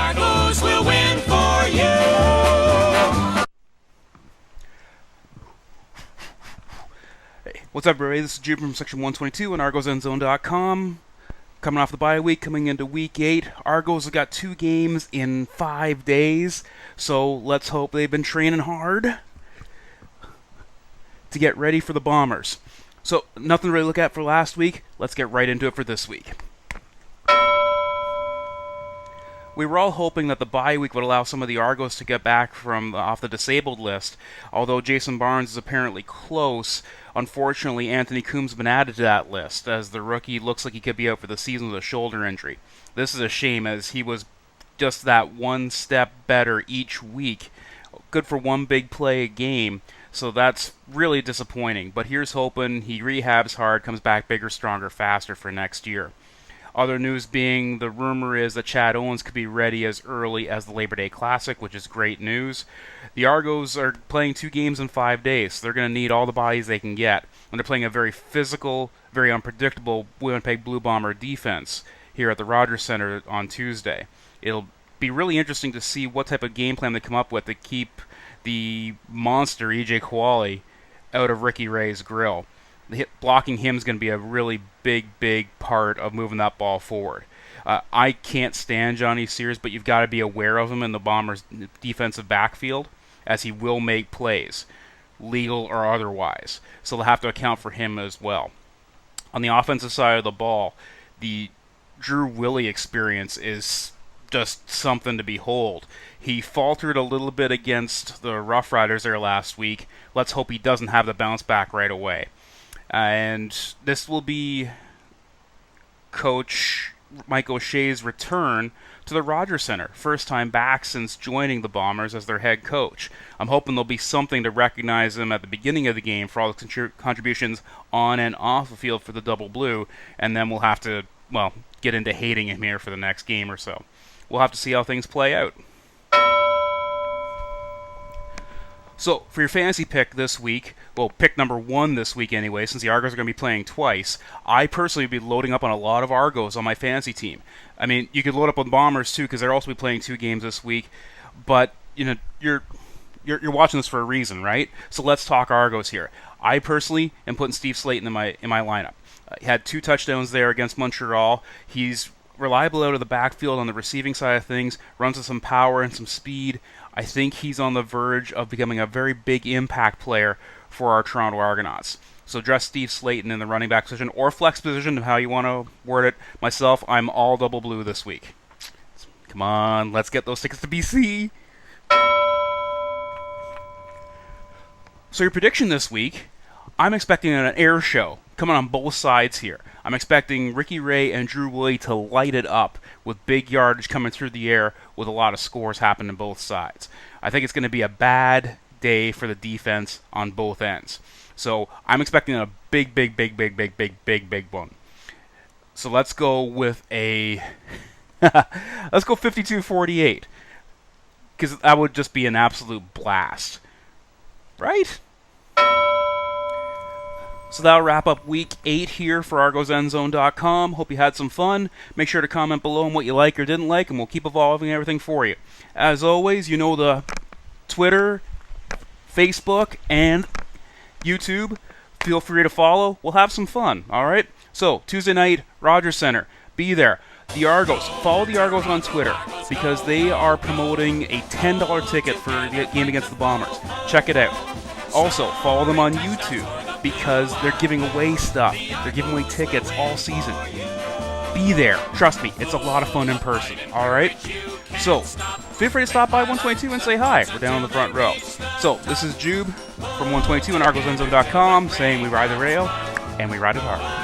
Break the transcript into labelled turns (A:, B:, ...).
A: Argos will win for you.
B: Hey, what's up, everybody? This is Jude from Section 122 on ArgosEndzone.com. Coming off the bye week, coming into Week 8. Argos have got 2 games in 5 days, so let's hope they've been training hard to get ready for the Bombers. So, nothing to really look at for last week. Let's get right into it for this week. We were all hoping that the bye week would allow some of the Argos to get back from off the disabled list, although Jason Barnes is apparently close. Unfortunately, Anthony Coombs has been added to that list, as the rookie looks like he could be out for the season with a shoulder injury. This is a shame, as he was just that one step better each week. Good for one big play a game, so that's really disappointing. But here's hoping he rehabs hard, comes back bigger, stronger, faster for next year. Other news being, the rumor is that Chad Owens could be ready as early as the Labor Day Classic, which is great news. The Argos are playing 2 games in 5 days, so they're going to need all the bodies they can get. And they're playing a very physical, very unpredictable Winnipeg Blue Bomber defense here at the Rogers Center on Tuesday. It'll be really interesting to see what type of game plan they come up with to keep the monster EJ Kowali out of Ricky Ray's grill. Blocking him is going to be a really big part of moving that ball forward. I can't stand Johnny Sears, but you've got to be aware of him in the Bombers' defensive backfield, as he will make plays, legal or otherwise. So they'll have to account for him as well. On the offensive side of the ball, the Drew Willie experience is just something to behold. He faltered a little bit against the Rough Riders there last week. Let's hope he doesn't have the bounce back right away. And this will be Coach Mike O'Shea's return to the Rogers Center. First time back since joining the Bombers as their head coach. I'm hoping there'll be something to recognize him at the beginning of the game for all the contributions on and off the field for the Double Blue, and then we'll have to, get into hating him here for the next game or so. We'll have to see how things play out. So, for your fantasy pick this week, pick number 1 this week anyway, since the Argos are going to be playing twice, I personally would be loading up on a lot of Argos on my fantasy team. I mean, you could load up on Bombers too, because they're also be playing 2 games this week, but, you're watching this for a reason, right? So let's talk Argos here. I personally am putting Steve Slayton in my lineup. He had 2 touchdowns there against Montreal. He's reliable out of the backfield on the receiving side of things, runs with some power and some speed. I think he's on the verge of becoming a very big impact player for our Toronto Argonauts. So dress Steve Slayton in the running back position, or flex position, how you want to word it. Myself, I'm all Double Blue this week. Come on, let's get those tickets to BC. So your prediction this week, I'm expecting an air show coming on both sides here. I'm expecting Ricky Ray and Drew Willie to light it up with big yardage coming through the air with a lot of scores happening on both sides. I think it's going to be a bad day for the defense on both ends. So I'm expecting a big one. So let's go with let's go 52-48, because that would just be an absolute blast. Right? So that'll wrap up Week 8 here for ArgosEndzone.com. Hope you had some fun. Make sure to comment below on what you like or didn't like, and we'll keep evolving everything for you. As always, you know the Twitter, Facebook, and YouTube. Feel free to follow. We'll have some fun, all right? So, Tuesday night, Rogers Center. Be there. The Argos. Follow the Argos on Twitter, because they are promoting a $10 ticket for the game against the Bombers. Check it out. Also, follow them on YouTube, because they're giving away stuff. They're giving away tickets all season. Be there. Trust me, it's a lot of fun in person. Alright? So, feel free to stop by 122 and say hi. We're down on the front row. So, this is Jube from 122 and ArgosEndzone.com saying we ride the rail, and we ride it hard.